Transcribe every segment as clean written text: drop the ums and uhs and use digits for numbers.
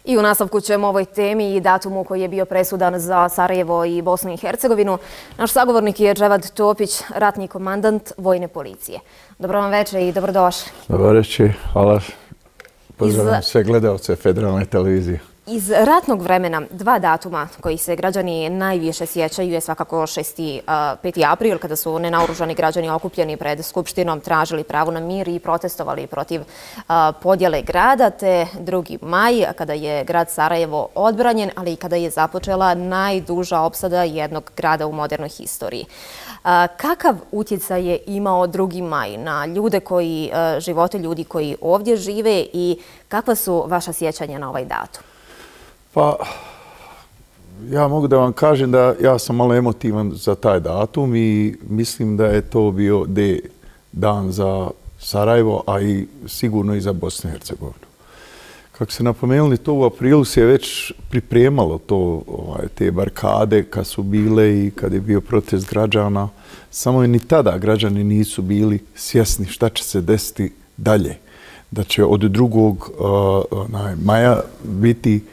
I u nastavku ćemo o ovoj temi i datumu koji je bio presudan za Sarajevo i Bosnu i Hercegovinu. Naš sagovornik je Dževad Topić, ratni komandant Vojne policije. Dobro vam večer i dobrodošli. Dobro večer, hvala. Pozdravljam sve gledalce Federalne televizije. Iz ratnog vremena dva datuma koji se građani najviše sjećaju je svakako 5. april, kada su nenaoružani građani okupljeni pred Skupštinom tražili pravo na mir i protestovali protiv podjele grada, te 2. maj, kada je grad Sarajevo odbranjen, ali i kada je započela najduža opsada jednog grada u modernoj historiji. Kakav utjecaj je imao 2. maj na živote ljudi koji ovdje žive i kakva su vaša sjećanja na ovaj datum? Pa, ja mogu da vam kažem da ja sam malo emotivan za taj datum i mislim da je to bio dan za Sarajevo, a i sigurno i za Bosnu i Hercegovinu. Kako se napomenuli, to u aprilu se je već pripremalo te barikade kad su bile i kad je bio protest građana. Samo ni tada građani nisu bili svjesni šta će se desiti dalje. Da će od 2. maja biti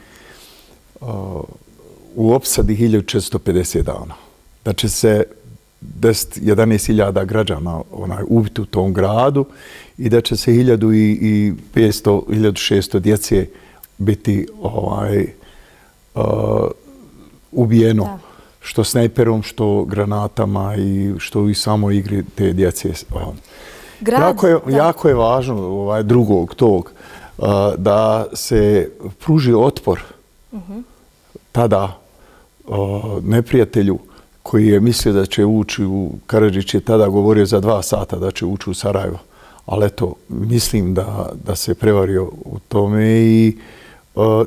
u opsadi 1450 dana. Da će se 11.000 građana ubiti u tom gradu i da će se 1.600 djece biti ubijeno. Što snajperom, što granatama i što i samoj igri te djece. Jako je važno 2. tog da se pruži otpor tada neprijatelju koji je mislio da će ući Karadžić je tada govorio za 2 sata da će ući u Sarajevo. Ali eto, mislim da se prevario u tome i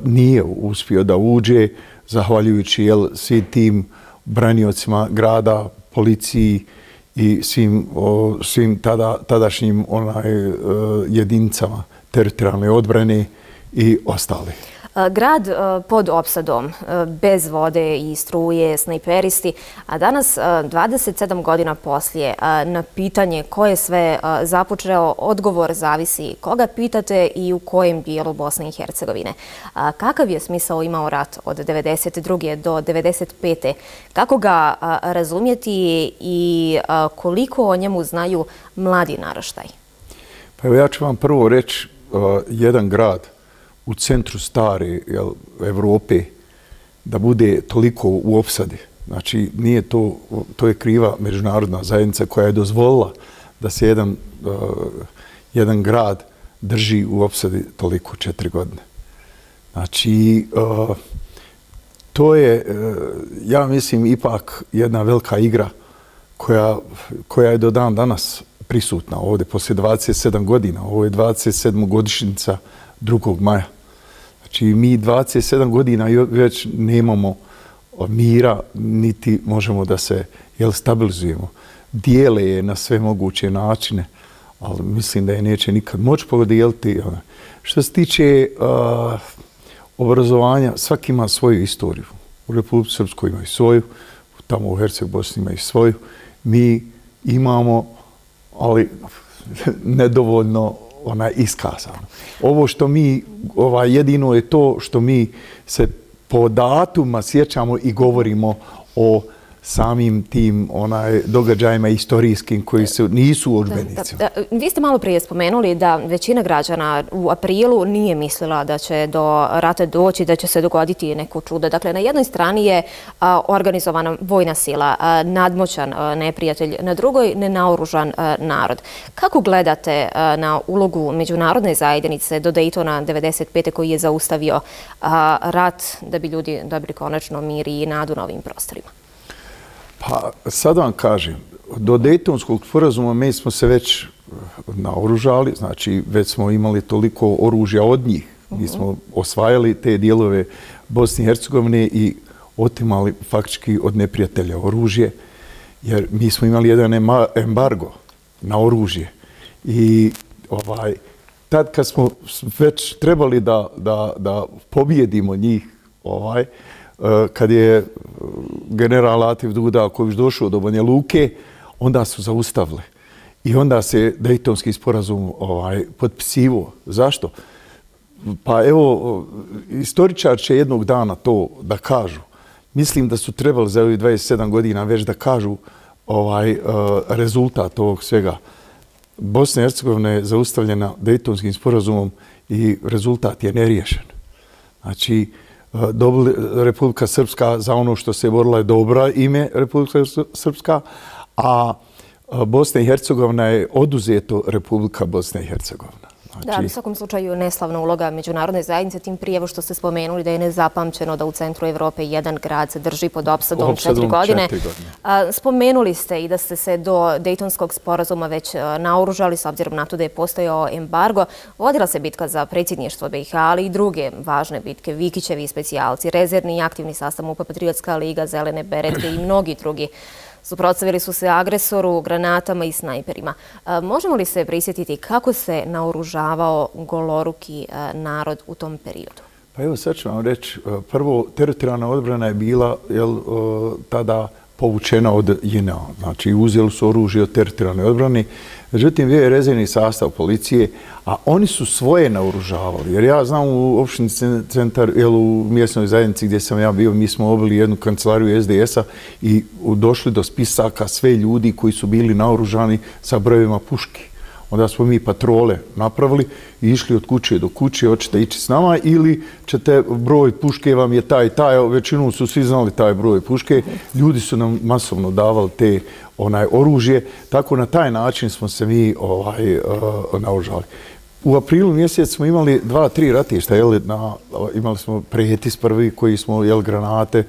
nije uspio da uđe, zahvaljujući svim tim braniocima grada, policiji i svim tadašnjim jedinicama teritorijalne odbrane i ostali. Grad pod opsadom, bez vode i struje, snajperisti, a danas, 27 godina poslije, na pitanje ko je sve započeo, odgovor zavisi koga pitate i u kojem dijelu Bosne i Hercegovine. Kakav je smisao imao rat od 1992. do 1995. Kako ga razumjeti i koliko o njemu znaju mladi naraštaj? Pa evo ja ću vam prvo reći jedan grad u centru stare Evrope da bude toliko u opsadi. Znači, nije to je kriva međunarodna zajednica koja je dozvolila da se jedan grad drži u opsadi toliko 4 godine. Znači, to je, ja mislim, ipak jedna velika igra koja je do dan danas prisutna ovdje, poslije 27 godina. Ovo je 27. godišnjica 2. maja. Znači, mi 27 godina već nemamo mira, niti možemo da se stabilizujemo. Dijele je na sve moguće načine, ali mislim da je neće nikad moći podijeliti. Što se tiče obrazovanja, svaki ima svoju istoriju. U Republici Srpskoj imaju svoju, tamo u Herceg-Bosni imaju svoju. Mi imamo, ali nedovoljno iskazano. Ovo što mi, jedino je to što mi se po datuma sjećamo i govorimo o samim tim događajima istorijskim koji nisu u udžbenicima. Vi ste malo prije spomenuli da većina građana u aprilu nije mislila da će do rata doći, da će se dogoditi neko čudo. Dakle, na jednoj strani je organizovana vojna sila, nadmoćan neprijatelj, na drugoj nenaoružan narod. Kako gledate na ulogu međunarodne zajednice do Daytona 1995. koji je zaustavio rat da bi ljudi dobili konačno mir i nadu na ovim prostorima? Pa sad vam kažem, do Dejtonskog sporazuma mi smo se već naoružali, znači već smo imali toliko oružja od njih. Mi smo osvajali te dijelove Bosne i Hercegovine i otimali faktički od neprijatelja oružje, jer mi smo imali jedan embargo na oružje. I tad kad smo već trebali da pobijedimo njih, kad je general Latif Dudaković došao do Banja Luke, onda su zaustavili. I onda se Dejtonski sporazum potpisivao. Zašto? Pa evo, istoričar će jednog dana to da kažu. Mislim da su trebali za ovih 27 godina već da kažu rezultat ovog svega. Bosna i Hercegovina je zaustavljena Dejtonskim sporazumom i rezultat je neriješen. Znači, Republika Srpska za ono što se borila je dobra ime Republika Srpska, a Bosna i Hercegovina je oduzeto Republika Bosna i Hercegovina. Da, u svakom slučaju neslavna uloga međunarodne zajednice, tim prije što ste spomenuli da je nezapamćeno da u centru Evrope jedan grad se drži pod opsadom 4 godine. Spomenuli ste i da ste se do Dejtonskog sporazuma već naoružali, s obzirom na to da je postojao embargo. Vodila se bitka za predsjedništvo BiH, ali i druge važne bitke, Vikićevi specijalci, rezervni i aktivni sastav MUP-a, Patriotska liga, Zelene beretke i mnogi drugi. Suprotstavili su se agresoru granatama i snajperima. Možemo li se prisjetiti kako se naoružavao goloruki narod u tom periodu? Pa evo sad ću vam reći, prvo teritorijalna odbrana je bila tada povučena od JNA. Znači uzeli su oružje od teritorijalne odbrane. Međutim, bio je rezervni sastav policije, a oni su svoje naoružavali. Jer ja znam u opštini centar, u mjesnoj zajednici gdje sam ja bio, mi smo obili jednu kancelariju SDS-a i došli do spisaka sve ljudi koji su bili naoružani sa brojevima puški. Onda smo mi patrole napravili i išli od kuće do kuće, hoćete ići s nama ili ćete, broj puške vam je taj, većinom su svi znali taj broj puške, ljudi su nam masovno davali te oružje, tako na taj način smo se mi naoružali. U aprilu mjesec smo imali 2-3 ratišta, imali smo Pretis prvi koji smo granate,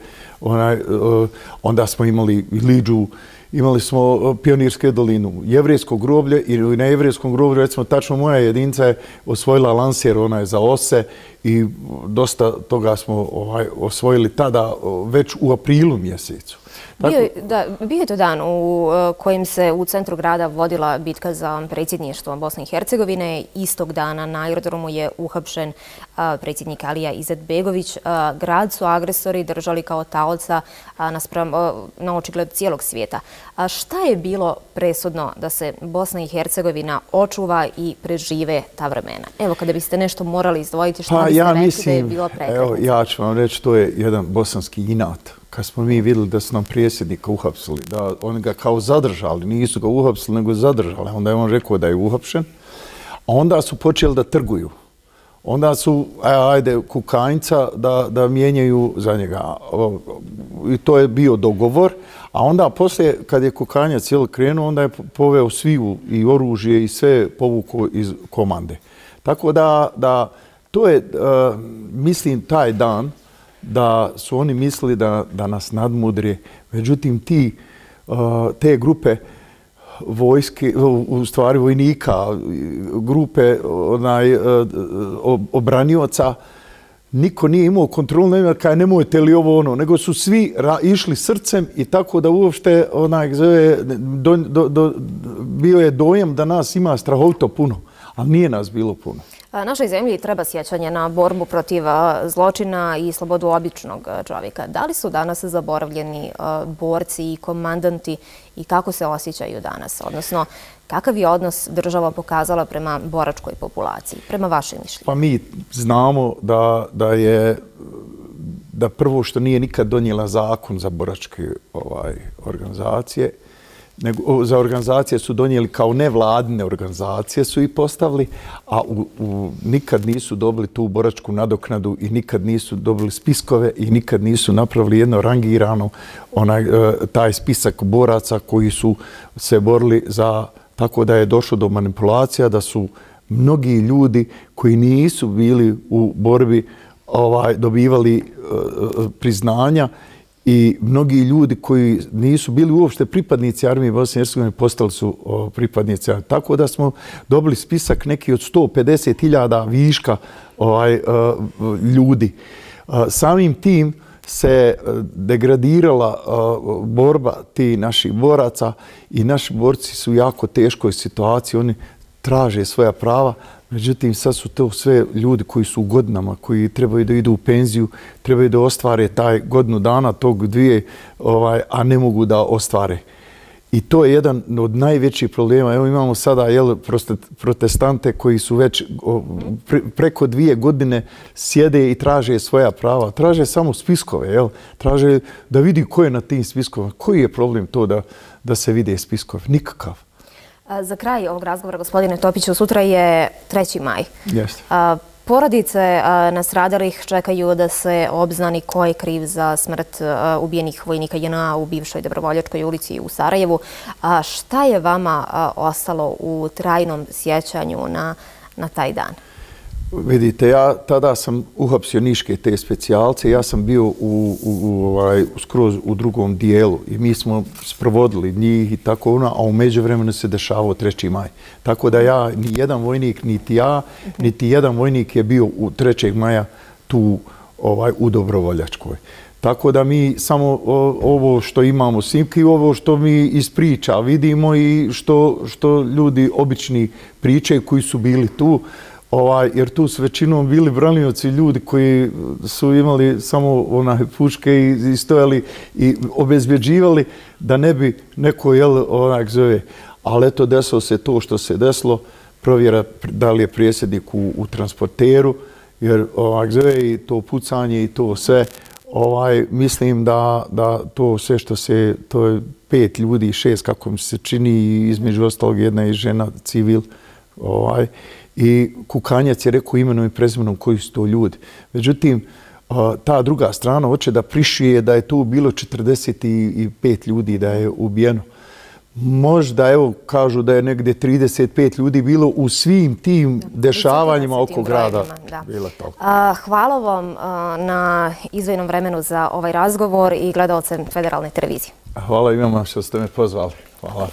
onda smo imali Liđu, imali smo Pionirske dolinu, Jevrejsko groblje i na Jevrejskom groblju, recimo tačno moja jedinica je osvojila Lancer, ona je za Ose i dosta toga smo osvojili tada već u aprilu mjesecu. Bio je to dan u kojem se u centru grada vodila bitka za predsjedništvo Bosne i Hercegovine. Istog dana na aerodromu je uhapšen predsjednik Alija Izetbegović. Grad su agresori držali kao taoca na očigled cijelog svijeta. Šta je bilo presudno da se Bosna i Hercegovina očuva i prežive ta vremena? Evo, kada biste nešto morali izdvojiti, šta biste rekli da je bilo prekretnice? Ja ću vam reći, to je jedan bosanski inat. Kad smo mi vidjeli da su nam predsjednika uhapsili, da oni ga kao zadržali, nisu ga uhapsili, nego zadržali. Onda je on rekao da je uhapšen. A onda su počeli da trguju. Onda su, ajde, Kukanjca da mijenjaju za njega. I to je bio dogovor. A onda poslije, kad je Kukanjac cijelo krenuo, onda je poveo sviju i oružje i sve povukao iz komande. Tako da to je, mislim, taj dan da su oni mislili da nas nadmudre. Međutim, te grupe vojske, u stvari vojnika, grupe obranioca, niko nije imao kontrolu, nemojte li ovo ono, nego su svi išli srcem i tako da uopšte bio je dojam da nas ima strahovito puno, ali nije nas bilo puno. Našoj zemlji treba sjećanje na borbu protiv zločina i slobodu običnog čovjeka. Da li su danas zaboravljeni borci i komandanti i kako se osjećaju danas? Odnosno, kakav je odnos država pokazala prema boračkoj populaciji, prema vašem mišljenju? Pa mi znamo da prvo što nije nikad donijela zakon za boračke organizacije, nego za organizacije su donijeli kao nevladine organizacije su i postavili, a nikad nisu dobili tu boračku nadoknadu i nikad nisu dobili spiskove i nikad nisu napravili jedno rangirano taj spisak boraca koji su se borili za, tako da je došlo do manipulacija, da su mnogi ljudi koji nisu bili u borbi dobivali priznanja i mnogi ljudi koji nisu bili uopšte pripadnici armije Bosne i Hercegovine postali su pripadnici. Tako da smo dobili spisak neki od 150.000 viška ljudi. Samim tim se degradirala borba ti naših boraca i naši borci su u jako teškoj situaciji. Oni traže svoja prava. Međutim, sad su to sve ljudi koji su u godinama, koji trebaju da idu u penziju, trebaju da ostvare taj godinu dana, tog dvije, a ne mogu da ostvare. I to je jedan od najvećih problema. Evo imamo sada protestante koji su već preko 2 godine sjede i traže svoja prava. Traže samo spiskove. Traže da vidi ko je na tim spiskovima. Koji je problem to da se vide spiskove? Nikakav. Za kraj ovog razgovora, gospodine Topiću, sutra je 3. maj. Jeste. Porodice nastradalih čekaju da se obznani ko je kriv za smrt ubijenih vojnika JNA u bivšoj Dobrovoljačkoj ulici u Sarajevu. Šta je vama ostalo u trajnom sjećanju na taj dan? Vidite, ja tada sam uhapsio niške te specijalce, ja sam bio skroz u drugom dijelu i mi smo sprovodili njih i tako a u međuvremenu se dešavao 3. maj. Tako da ja, ni jedan vojnik, niti jedan vojnik je bio u 3. maja tu u Dobrovoljačkoj. Tako da mi samo ovo što imamo snimke i ovo što mi iz priča vidimo i što ljudi obični pričaju koji su bili tu, jer tu su većinom bili branioci ljudi koji su imali samo puške i stojali i obezbjeđivali da ne bi neko zove. Ali eto, desilo se to što se desilo, provjera da li je predsjednik u transporteru, jer zove i to pucanje i to sve. Mislim da to sve što se, to je 5 ljudi, 6 kako mi se čini, između ostalog jedna je žena, civil, i Kukanjac je rekao imenom i prezimenom koji su to ljudi. Međutim, ta druga strana hoće da prišije da je tu bilo 45 ljudi da je ubijeno. Možda, evo, kažu da je negdje 35 ljudi bilo u svim tim dešavanjima oko grada. Hvala vam na izdvojenom vremenu za ovaj razgovor i gledalcem Federalne televizije. Hvala i vama što ste me pozvali. Hvala.